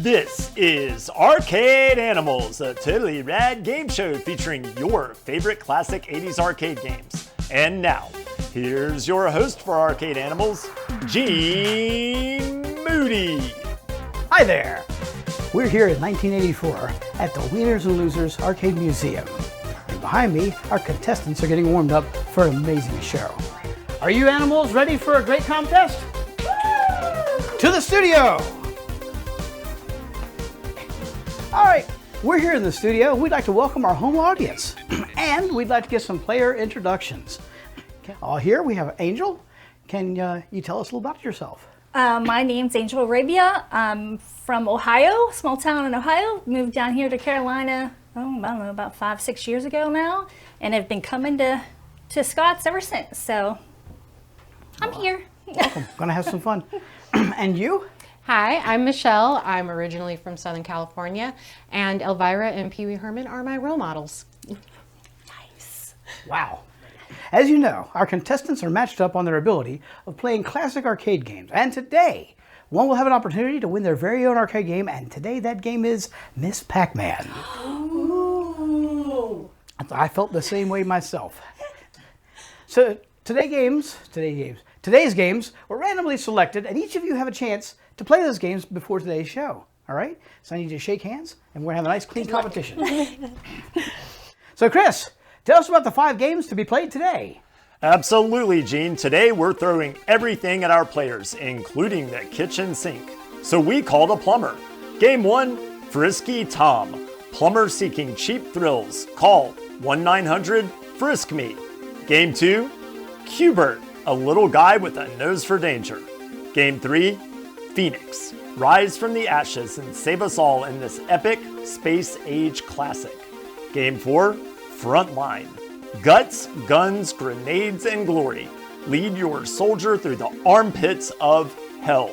This is Arcade Animals, a totally rad game show featuring your favorite classic 80s arcade games. And now, here's your host for Arcade Animals, Gene Moody. Hi there. We're here in 1984 at the Wieners Losers Arcade Museum. And behind me, our contestants are getting warmed up for an amazing show. Are you animals ready for a great contest? Woo! To the studio! All right, we're here in the studio. We'd like to welcome our home audience, and we'd like to get some player introductions. Here we have Angel. Can you tell us a little about yourself? My name's Angel Arabia. I'm from Ohio, small town in Ohio. Moved down here to Carolina, I don't know, about 5-6 years ago now, and have been coming to Scott's ever since. So I'm here. Welcome. Gonna have some fun. And you? Hi, I'm Michelle. I'm originally from Southern California, and Elvira and Pee Wee Herman are my role models. Nice. Wow. As you know, our contestants are matched up on their ability of playing classic arcade games. And today, one will have an opportunity to win their very own arcade game, and today that game is Miss Pac-Man. Ooh. I felt the same way myself. So today's games were randomly selected, and each of you have a chance to play those games before today's show. All right? So I need you to shake hands, and we're going to have a nice, clean competition. So Chris, tell us about the 5 games to be played today. Absolutely, Gene. Today we're throwing everything at our players, including the kitchen sink. So we called a plumber. Game 1, Frisky Tom. Plumber seeking cheap thrills. Call 1-900-FRISK-ME. Game 2, Bert, a little guy with a nose for danger. Game 3, Phoenix. Rise from the ashes and save us all in this epic space age classic. Game 4, Frontline. Guts, guns, grenades, and glory. Lead your soldier through the armpits of hell.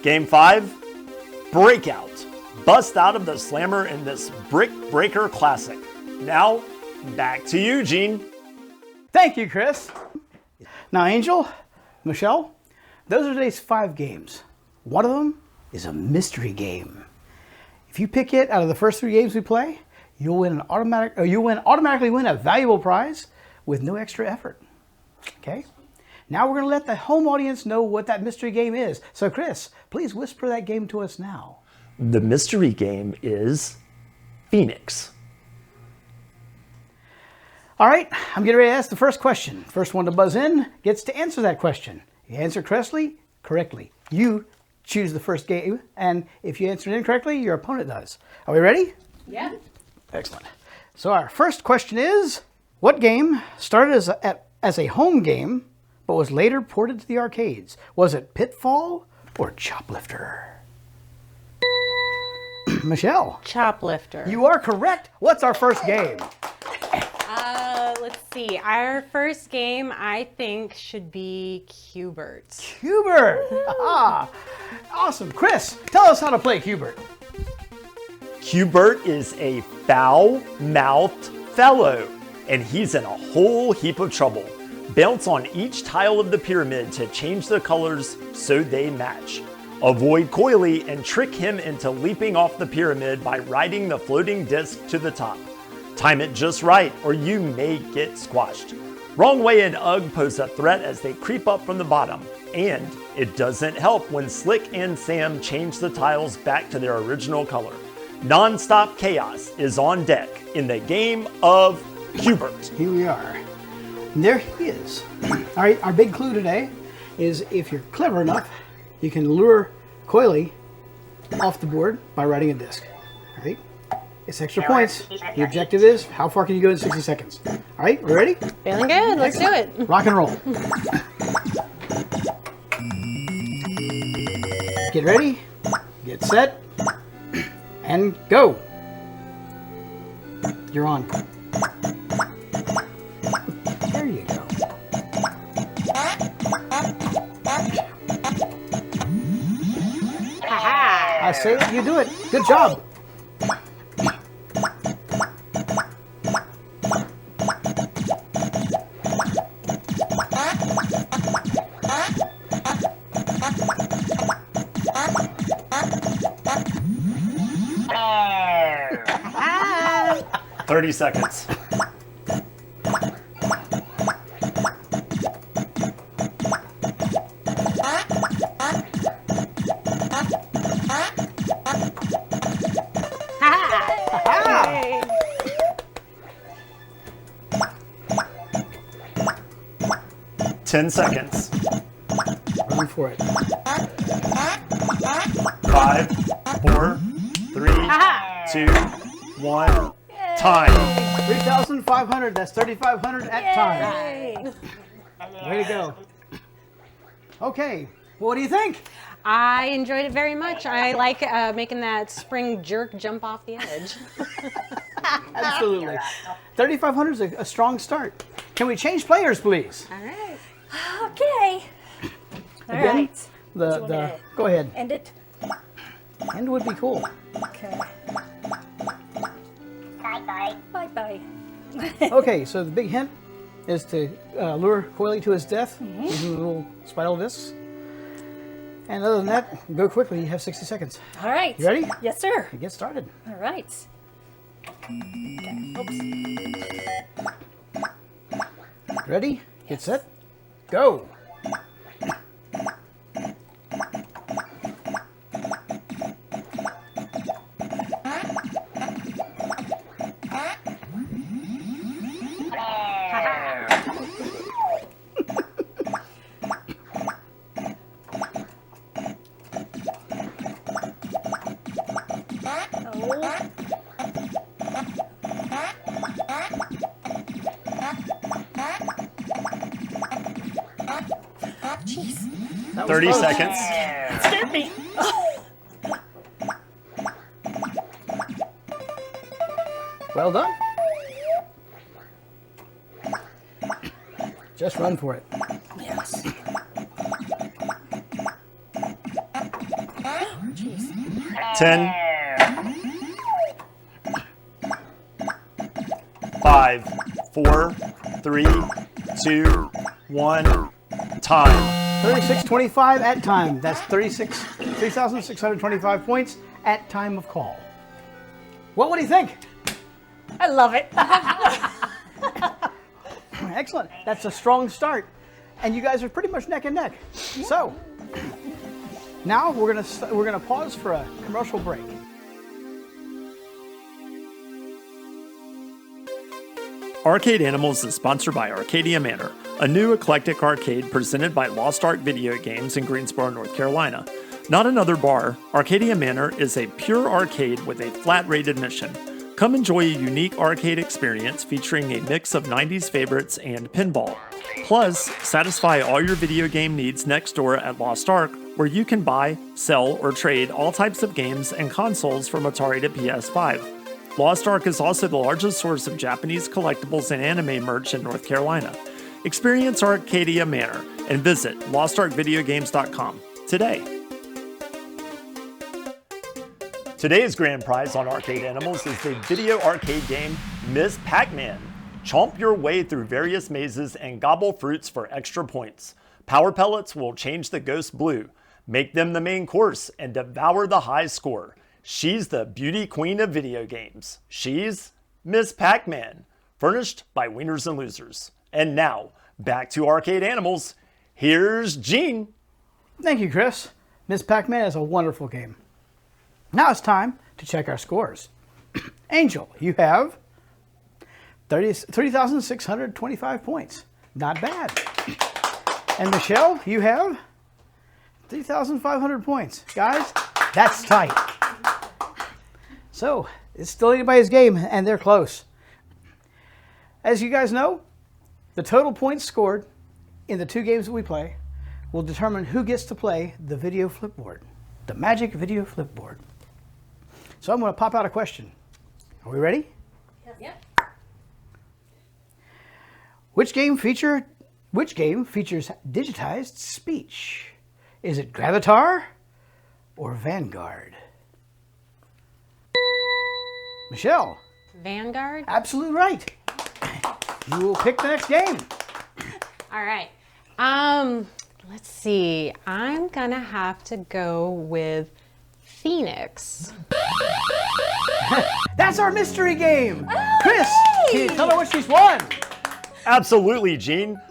Game 5, Breakout. Bust out of the slammer in this brick breaker classic. Now, back to you, Gene. Thank you, Chris. Now, Angel, Michelle, those are today's 5 games. One of them is a mystery game. If you pick it out of the first 3 games we play, you'll automatically win a valuable prize with no extra effort. Okay? Now we're going to let the home audience know what that mystery game is. So Chris, please whisper that game to us now. The mystery game is Phoenix. All right, I'm getting ready to ask the first question. First one to buzz in gets to answer that question. You answer correctly, you choose the first game, and if you answer it incorrectly, your opponent does. Are we ready? Yeah. Excellent. So our first question is, what game started as a home game, but was later ported to the arcades? Was it Pitfall or Choplifter? Michelle. Choplifter. You are correct. What's our first game? Let's see. Our first game, I think, should be Bert. Bert. Ah, awesome. Chris, tell us how to play Bert. Bert is a foul-mouthed fellow, and he's in a whole heap of trouble. Bounce on each tile of the pyramid to change the colors so they match. Avoid Coily and trick him into leaping off the pyramid by riding the floating disc to the top. Time it just right, or you may get squashed. Wrong Way and Ugg pose a threat as they creep up from the bottom. And it doesn't help when Slick and Sam change the tiles back to their original color. Non-stop chaos is on deck in the game of Bert. Here we are. And there he is. All right, our big clue today is if you're clever enough, you can lure Coily off the board by riding a disc. All right? It's extra points. The objective is, how far can you go in 60 seconds? All right, we ready? Feeling good. Let's do it. Rock and roll. Get ready, get set, and go. You're on. There you go. I say it, you do it. Good job. 30 seconds. Hey. 10 seconds. Run for it. 5, 4, 3, 2, 1. Time. 3,500. That's 3,500 at time. Yay. Way to go. Okay. What do you think? I enjoyed it very much. I like making that spring jerk jump off the edge. Absolutely. 3,500 is a strong start. Can we change players, please? All right. Okay. All Again, right. Go ahead. End it. End would be cool. Okay. Bye-bye. Bye-bye. Okay, so the big hint is to lure Coily to his death using the little spiral discs. And other than that, go quickly. You have 60 seconds. All right. You ready? Yes, sir. Get started. All right. Okay. Oops. Ready? Get set. Go. Jeez. 30 seconds. Scared me. Well done. Just run for it. Yes. Jeez. 10, 5, 4, 3, 2, 1. Time. 36.25 at time. That's 3,625 points at time of call. What do you think? I love it. Excellent. That's a strong start. And you guys are pretty much neck and neck. So, now we're gonna pause for a commercial break. Arcade Animals is sponsored by Arcadia Manor, a new eclectic arcade presented by Lost Ark Video Games in Greensboro, North Carolina. Not another bar, Arcadia Manor is a pure arcade with a flat-rate admission. Come enjoy a unique arcade experience featuring a mix of 90s favorites and pinball. Plus, satisfy all your video game needs next door at Lost Ark, where you can buy, sell, or trade all types of games and consoles from Atari to PS5. Lost Ark is also the largest source of Japanese collectibles and anime merch in North Carolina. Experience Arcadia Manor and visit lostarkvideogames.com today. Today's grand prize on Arcade Animals is the video arcade game Miss Pac-Man. Chomp your way through various mazes and gobble fruits for extra points. Power pellets will change the ghost blue, make them the main course, and devour the high score. She's the beauty queen of video games. She's Miss Pac-Man, furnished by Wieners Losers. And now, back to Arcade Animals. Here's Gene. Thank you, Chris. Miss Pac-Man is a wonderful game. Now it's time to check our scores. Angel, you have 3,625 points. Not bad. And Michelle, you have 3,500 points. Guys, that's tight. So, it's still anybody's game, and they're close. As you guys know, the total points scored in the two games that we play will determine who gets to play the video flipboard, the magic video flipboard. So I'm going to pop out a question. Are we ready? Yep. Which game features digitized speech? Is it Gravatar or Vanguard? Michelle. Vanguard? Absolutely right. You will pick the next game. All right. Let's see. I'm gonna have to go with Phoenix. That's our mystery game. Chris, can you tell her what she's won? Absolutely, Gene.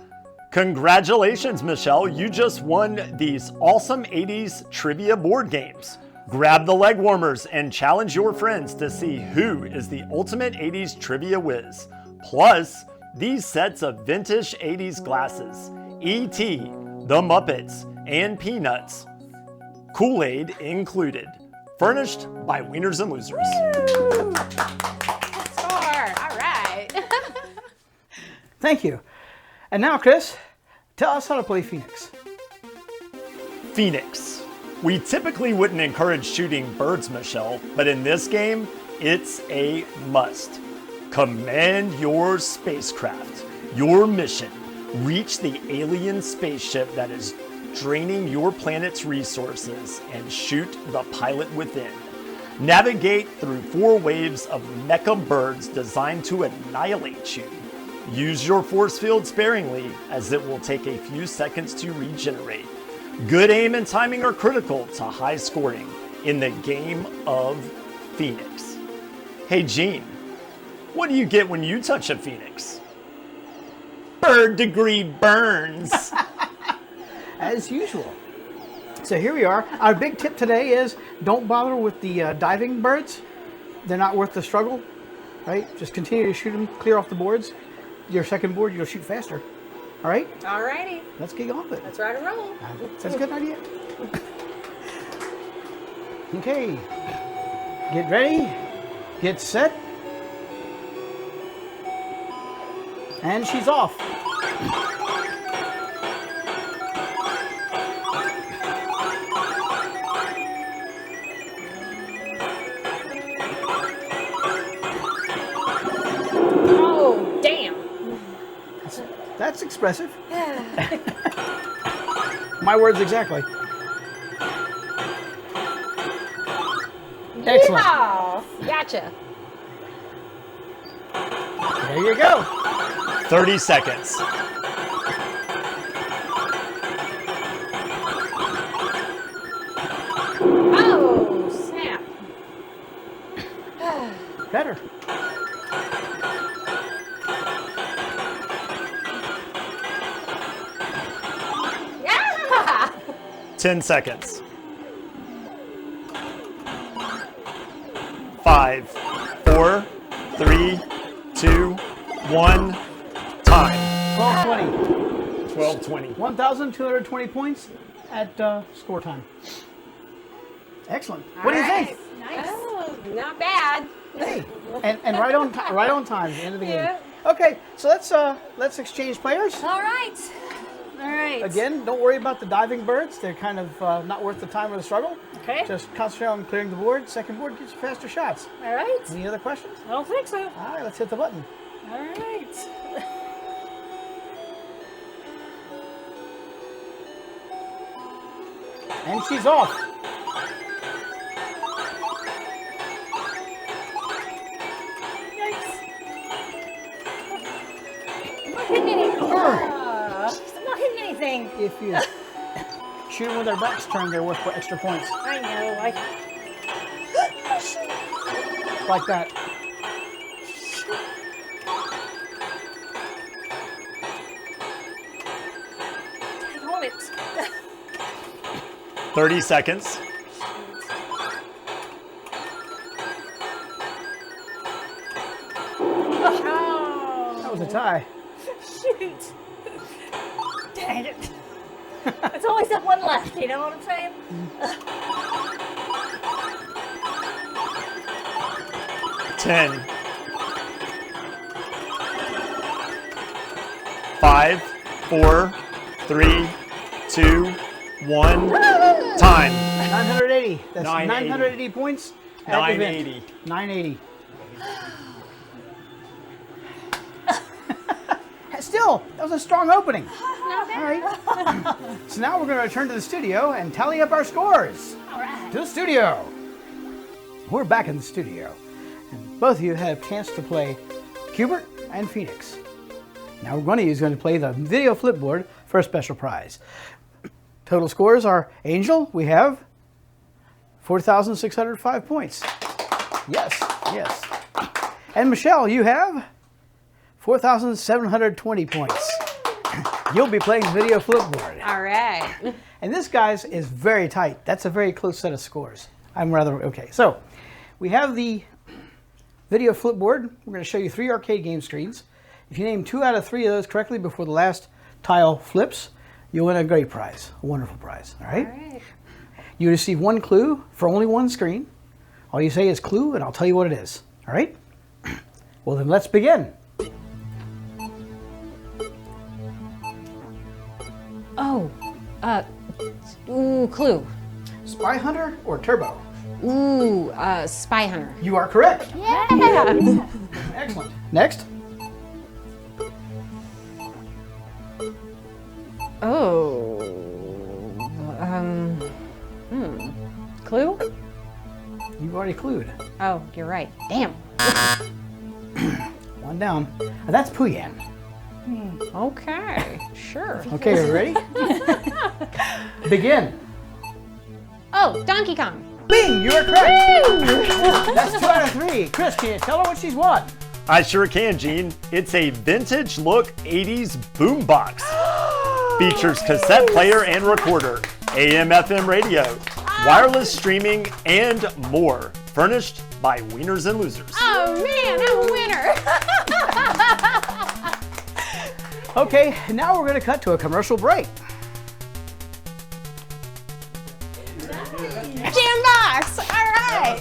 Congratulations, Michelle. You just won these awesome 80s trivia board games. Grab the leg warmers and challenge your friends to see who is the ultimate 80s trivia whiz. Plus, these sets of vintage 80s glasses, E.T., The Muppets, and Peanuts, Kool-Aid included. Furnished by Wieners and Losers. Score. All right. Thank you. And now, Chris, tell us how to play Phoenix. Phoenix. We typically wouldn't encourage shooting birds, Michelle, but in this game, it's a must. Command your spacecraft. Your mission. Reach the alien spaceship that is draining your planet's resources and shoot the pilot within. Navigate through 4 waves of mecha birds designed to annihilate you. Use your force field sparingly, as it will take a few seconds to regenerate. Good aim and timing are critical to high scoring in the game of Phoenix. Hey Gene, what do you get when you touch a Phoenix? Bird degree burns. As usual. So here we are. Our big tip today is don't bother with the diving birds. They're not worth the struggle, right? Just continue to shoot them clear off the boards. Your second board, you'll shoot faster. All right? All righty. Let's get on with it. Let's ride and roll. That's a good idea. Okay. Get ready. Get set. And she's off. Oh, damn. That's expressive. My words exactly. Excellent. Oh, gotcha. There you go. 30 seconds. Oh, snap. Better. Yeah. 10 seconds. 5, 4, 3, 2, 1. Time. 12:20. 12:20. 1,220 points at score time. Excellent. What do you think? Nice. Oh, not bad. Hey, and right on time at the end of the game. Yeah. Okay, so let's exchange players. All right. All right. Again, don't worry about the diving birds. They're kind of not worth the time or the struggle. Okay. Just concentrate on clearing the board. Second board gets you faster shots. All right. Any other questions? I don't think so. All right, let's hit the button. All right. And she's off. Yikes. I'm not hitting anything. I'm not hitting anything. If you shoot them with their backs turned, they're worth extra points. I know. Like that. I hold it. 30 seconds. That was a tie. Shoot. Dang it. There's always that one left, you know what I'm saying? 10. 5, 4, 3, 2, 1. Time. 980. That's 980. 980 points. At the event. 980. 980. Still, that was a strong opening. All right. So now we're going to return to the studio and tally up our scores. All right. To the studio. We're back in the studio. And both of you had a chance to play Cubert and Phoenix. Now one of you is going to play the video flipboard for a special prize. Total scores are Angel, we have 4,605 points. Yes, yes. And Michelle, you have 4,720 points. You'll be playing video Flipboard. All right. And this, guys, is very tight. That's a very close set of scores. Okay. So we have the video Flipboard. We're going to show you 3 arcade game screens. If you name 2 out of 3 of those correctly before the last tile flips, you'll win a great prize, a wonderful prize. All right? All right. You receive 1 clue for only 1 screen. All you say is clue, and I'll tell you what it is. All right? Well, then let's begin. Oh, clue. Spy Hunter or Turbo? Ooh, Spy Hunter. You are correct. Yeah. Excellent. Next. Oh, clue? You've already clued. Oh, you're right. Damn. 1 down. Now that's Puyan. Okay, sure. Okay, are you ready? Begin. Oh, Donkey Kong. Bing, you are correct. That's 2 out of 3. Chris, can you tell her what she's won? I sure can, Gene. It's a vintage look 80s boombox. Features cassette player and recorder, AM FM radio, wireless streaming, and more. Furnished by Wieners and Losers. Oh man, I'm a winner. Okay, now we're going to cut to a commercial break. Jambox. All right.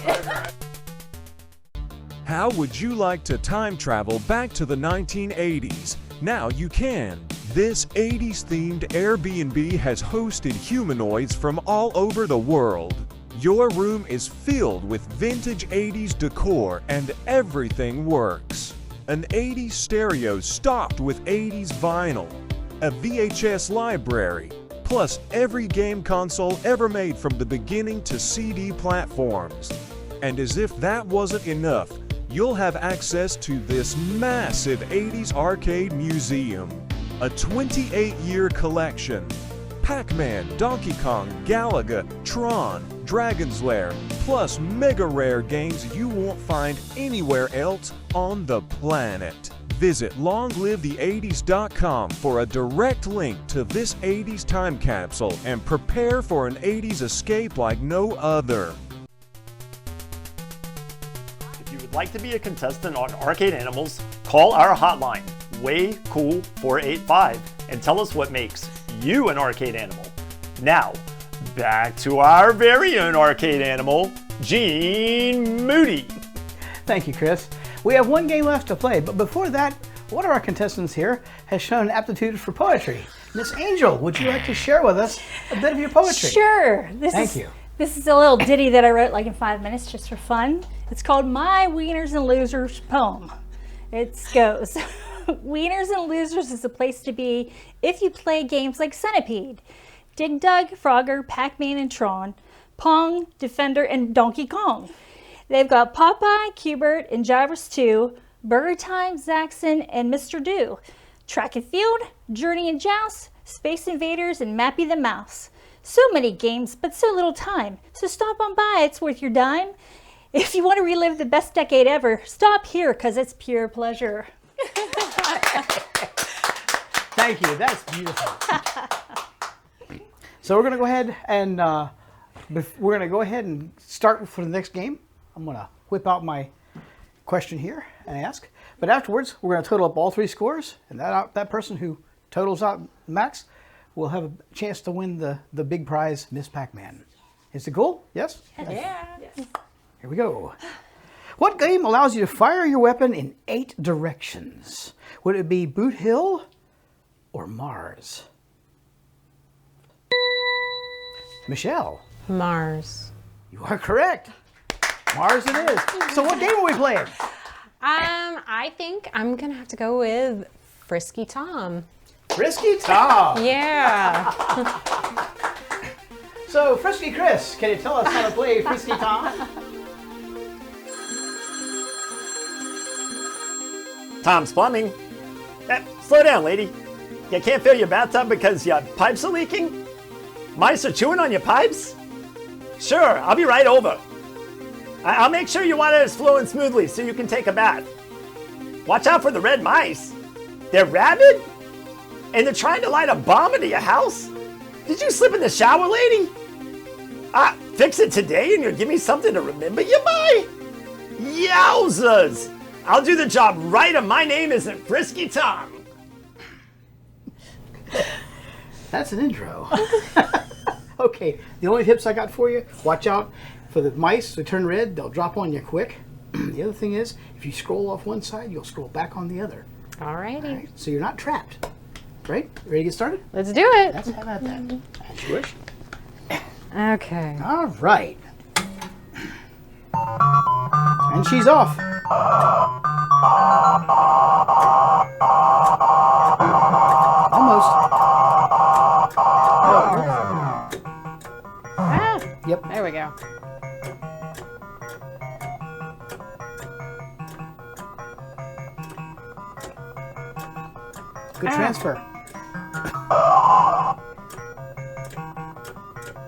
How would you like to time travel back to the 1980s? Now you can. This 80s-themed Airbnb has hosted humanoids from all over the world. Your room is filled with vintage 80s decor and everything works. An 80s stereo stocked with 80s vinyl, a VHS library, plus every game console ever made from the beginning to CD platforms. And as if that wasn't enough, you'll have access to this massive 80s arcade museum. A 28-year collection. Pac-Man, Donkey Kong, Galaga, Tron, Dragon's Lair, plus mega rare games you won't find anywhere else on the planet. Visit longlivetheeighties.com for a direct link to this 80s time capsule and prepare for an 80s escape like no other. If you would like to be a contestant on Arcade Animals, call our hotline, WayCool485, and tell us what makes you an arcade animal. Now, back to our very own arcade animal, Gene Moody. Thank you, Chris. We have 1 game left to play, but before that, one of our contestants here has shown aptitude for poetry. Miss Angel, would you like to share with us a bit of your poetry? Sure. Thank you. This is a little ditty that I wrote like in 5 minutes just for fun. It's called My Wieners and Losers Poem. It goes, Wieners and Losers is a place to be if you play games like Centipede, Dig Dug, Frogger, Pac-Man and Tron, Pong, Defender, and Donkey Kong. They've got Popeye, Q*bert, and Gyros 2, Burger Time, Zaxxon, and Mr. Do, Track and Field, Journey and Joust, Space Invaders, and Mappy the Mouse. So many games, but so little time. So stop on by, it's worth your dime. If you want to relive the best decade ever, stop here, because it's pure pleasure. Thank you, that's beautiful. So we're going to go ahead and start for the next game. I'm going to whip out my question here and ask. But afterwards, we're going to total up all 3 scores, and that person who totals out max will have a chance to win the big prize, Miss Pac-Man. Is it cool? Yes? Yeah. Here we go. What game allows you to fire your weapon in 8 directions? Would it be Boot Hill or Mars? Michelle. Mars. You are correct. Mars it is. So what game are we playing? I think I'm gonna have to go with Frisky Tom. Frisky Tom. Yeah. So Frisky Chris, can you tell us how to play Frisky Tom? Tom's Plumbing. Slow down, lady. You can't fill your bathtub because your pipes are leaking? Mice are chewing on your pipes? Sure, I'll be right over. I'll make sure your water is flowing smoothly so you can take a bath. Watch out for the red mice. They're rabid? And they're trying to light a bomb into your house? Did you slip in the shower, lady? Fix it today and you'll give me something to remember you by? Yowzers! I'll do the job right, and my name isn't Frisky Tom. That's an intro. Okay, the only tips I got for you, watch out for the mice. They turn red, they'll drop on you quick. The other thing is, if you scroll off one side, you'll scroll back on the other. Alrighty. All right, so you're not trapped. Right? Ready to get started? Let's do it. Let's have at that. As you wish. Okay. All right. And she's off. Almost. Yep. There we go. Good transfer.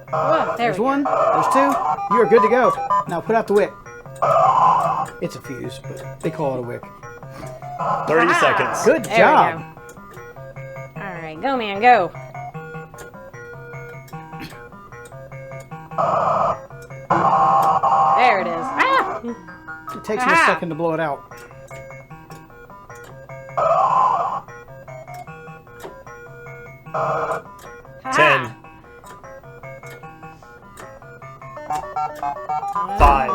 Whoa, there There's we one. There's two. You are good to go. Now put out the wick. It's a fuse, but they call it a wick. 30 seconds. Good There job. we go. All right, go, man, go. There it is. Ah! It takes me a second to blow it out. Ha. 10, 5,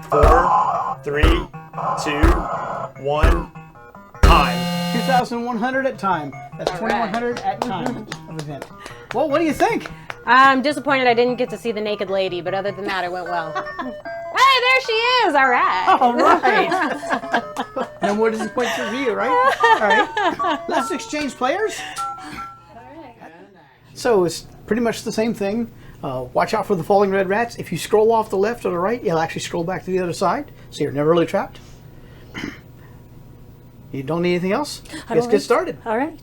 4, 3, 2, 1, time. 2,100 at time. That's 2,100 at time of event. Well, what do you think? I'm disappointed I didn't get to see the naked lady, but other than that, it went well. Hey, there she is! All right. All right. No more disappointments for you, right? All right. Let's exchange players. So it's pretty much the same thing. Watch out for the falling red rats. If you scroll off the left or the right, you'll actually scroll back to the other side, so you're never really trapped. You don't need anything else? Let's get started. All right.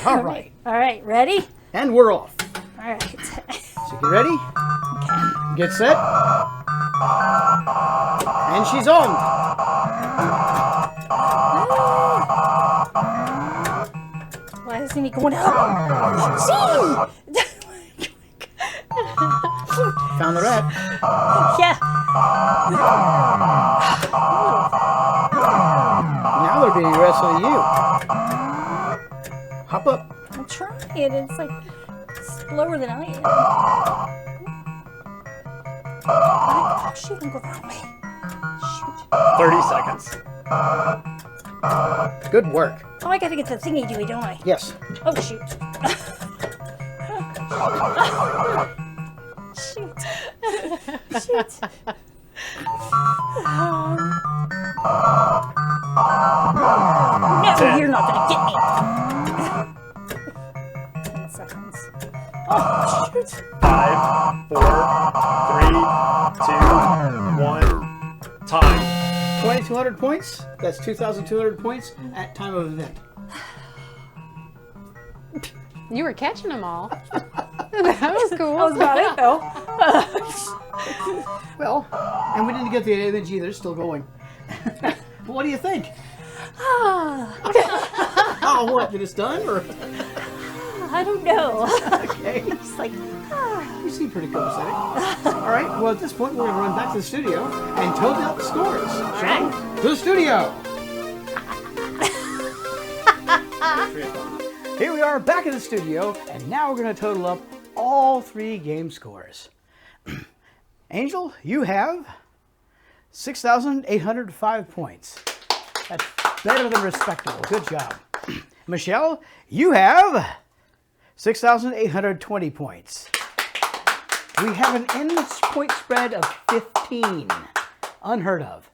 All right. All right, ready? And we're off. All right. So get ready. Okay. Get set. And she's on. Why isn't he going up? See? Found the rat. Yeah. Now they're being wrestled to you. Hop up. I'm trying. It's like slower than I am. Oh, shoot, I'm going around me. Shoot. 30 seconds. Good work. Oh, I gotta get the thingy doey, don't I? Yes. Oh, shoot. Shoot. Shoot. No, 10. you're not gonna get me. 10 seconds. Oh, shoot. 5, 4, 3, 2, 1, time. 2,200 points. That's 2,200 points at time of event. You were catching them all. That was cool. That was about it, though. Well, and we didn't get the image either. It's still going. What do you think? Oh, what? That it's done? Or? I don't know. Okay. It's like, You seem pretty copacetic. All right. Well, at this point, we're going to run back to the studio and total up the scores. Shall we? To the studio. Here we are back in the studio, and now we're going to total up all 3 game scores. Angel, you have 6,805 points. That's better than respectable. Good job. Michelle, you have 6,820 points. We have an endless point spread of 15. Unheard of.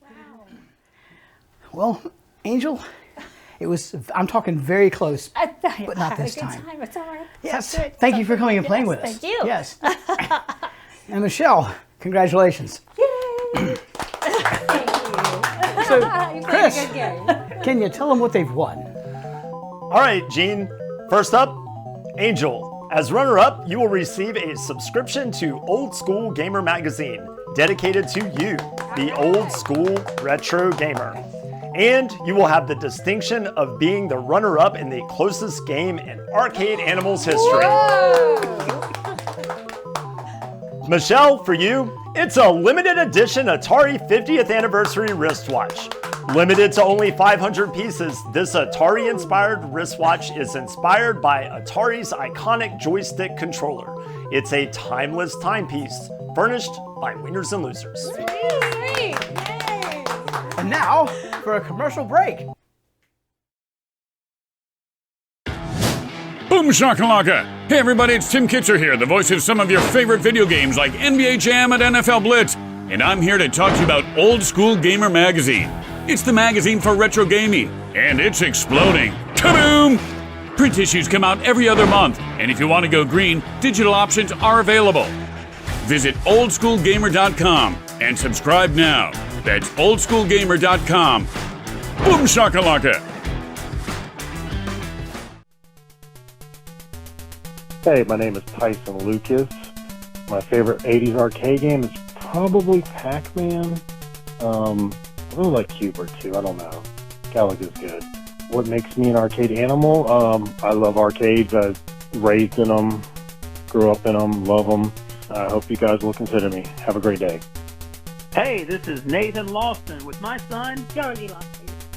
Well, Angel, it was, I'm talking very close, but not this time. It's all right. Yes. Good. Thank you for coming and playing with us. Thank you. Yes. And Michelle, congratulations. Yay! So, You played Chris, a good game. can you tell them what they've won? All right, Gene. First up, Angel. As runner-up, you will receive a subscription to Old School Gamer magazine, dedicated to you, the old school retro gamer. And you will have the distinction of being the runner-up in the closest game in Arcade Animals history. Michelle, for you, it's a limited edition Atari 50th anniversary wristwatch. Limited to only 500 pieces, this Atari-inspired wristwatch is inspired by Atari's iconic joystick controller. It's a timeless timepiece, furnished by Wieners and Losers. Sweet. And now for a commercial break. Boom shakalaka! Hey everybody, it's Tim Kitzer here, the voice of some of your favorite video games like NBA Jam and NFL Blitz. And I'm here to talk to you about Old School Gamer magazine. It's the magazine for retro gaming, and it's exploding. Kaboom! Print issues come out every other month, and if you want to go green, digital options are available. Visit oldschoolgamer.com and subscribe now. That's oldschoolgamer.com. Boom shakalaka! Hey, my name is Tyson Lucas. My favorite 80s arcade game is probably Pac-Man. I really like Q*bert too, I don't know. Galaga's good. What makes me an arcade animal? I love arcades. I was raised in them, grew up in them, love them. I hope you guys will consider me. Have a great day. Hey, this is Nathan Lawson with my son, Jonesy Lawson.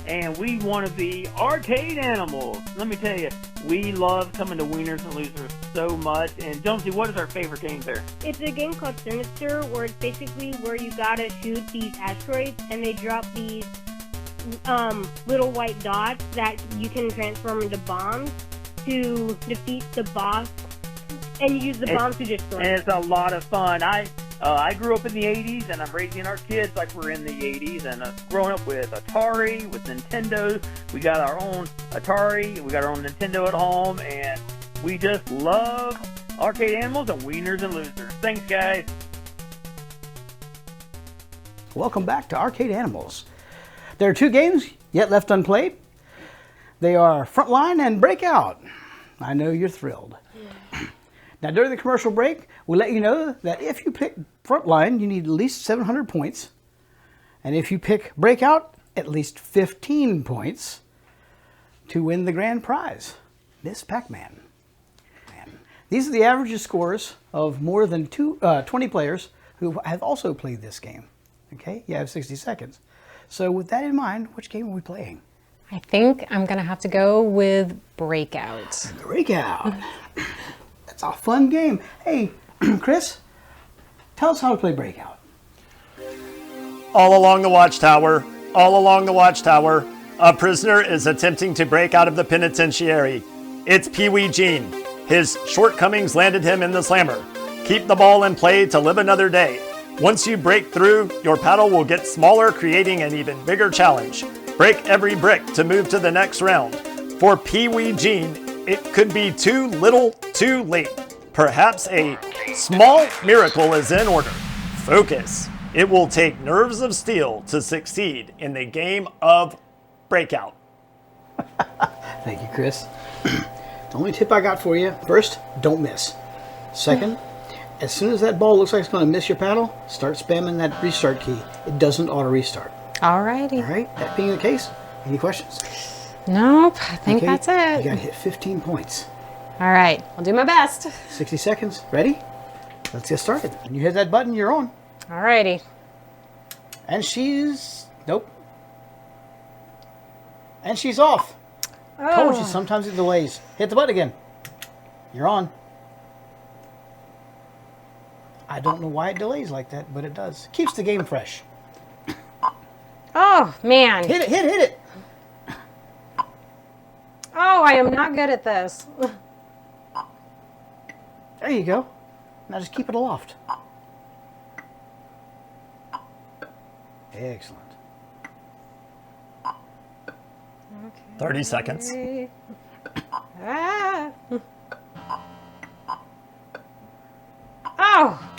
and we want to be arcade animals. Let me tell you, we love coming to Wieners and Losers so much. And Jonesy, what is our favorite game there? It's a game called Sinister, where it's basically where you gotta shoot these asteroids, and they drop these little white dots that you can transform into bombs to defeat the boss, and you use the bombs to destroy And it. it's a lot of fun. I grew up in the 80s, and I'm raising our kids like we're in the 80s, and growing up with Atari, with Nintendo. We got our own Atari, we got our own Nintendo at home, and we just love arcade animals and Wieners and Losers. Thanks, guys. Welcome back to Arcade Animals. There are two games yet left unplayed. They are Frontline and Breakout. I know you're thrilled. Now, during the commercial break, we let you know that if you pick Frontline, you need at least 700 points. And if you pick Breakout, at least 15 points to win the grand prize, Miss Pac-Man. These are the average scores of more than 20 players who have also played this game. Okay, you have 60 seconds. So with that in mind, which game are we playing? I think I'm gonna have to go with Breakout. Breakout. That's a fun game. Hey, Chris, tell us how to play Breakout. All along the watchtower, a prisoner is attempting to break out of the penitentiary. It's Pee Wee Jean. His shortcomings landed him in the slammer. Keep the ball in play to live another day. Once you break through, your paddle will get smaller, creating an even bigger challenge. Break every brick to move to the next round. For Pee Wee Jean, it could be too little, too late. Perhaps a small miracle is in order. Focus. It will take nerves of steel to succeed in the game of Breakout. Thank you, Chris. The only tip I got for you, first, don't miss. Second, as soon as that ball looks like it's going to miss your paddle, start spamming that restart key. It doesn't auto-restart. Alrighty. All right, that being the case, any questions? Nope, I think that's it. You got to hit 15 points. All right, I'll do my best. 60 seconds. Ready? Let's get started. When you hit that button, you're on. Alrighty. And she's... Nope. And she's off. Oh. Told you, sometimes it delays. Hit the button again. You're on. I don't know why it delays like that, but it does. Keeps the game fresh. Oh, man. Hit it. Oh, I am not good at this. There you go. Now just keep it aloft. Excellent. Okay. 30 seconds. Ah. Oh.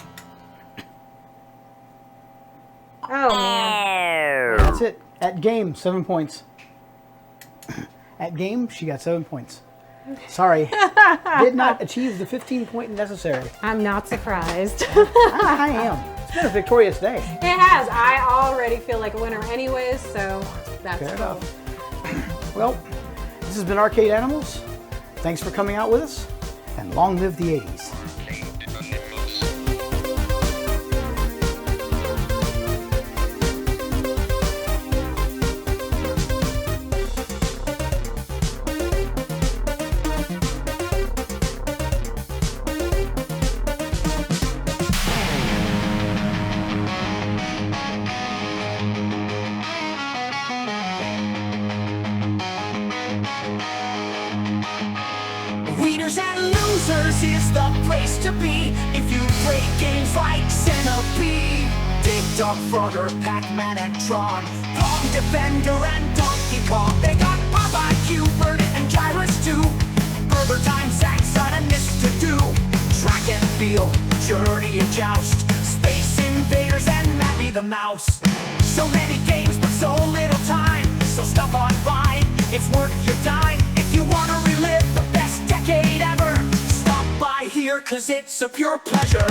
Oh, man. That's it. At game, 7 points. At game, she got 7 points. Sorry, did not achieve the 15 point necessary. I'm not surprised. I am. It's been a victorious day. It has. I already feel like a winner anyways, so that's Fair cool. enough. Well, this has been Arcade Animals. Thanks for coming out with us, and long live the 80s. Wieners Losers is the place to be if you play games like Centipede, Dig Dog, Frogger, Pac-Man, and Tron, Pong Defender, and Donkey Kong. They got Popeye, Q-Bert, and Gyrus too. Burger Time, Zaxxon, and Mr. Do. Track and Field, Journey and Joust, Space Invaders, and Mappy the Mouse. So many games, but so little time. So stop on by, it's worth your time. If you want to relive the best decade ever, stop by here, cause it's a pure pleasure.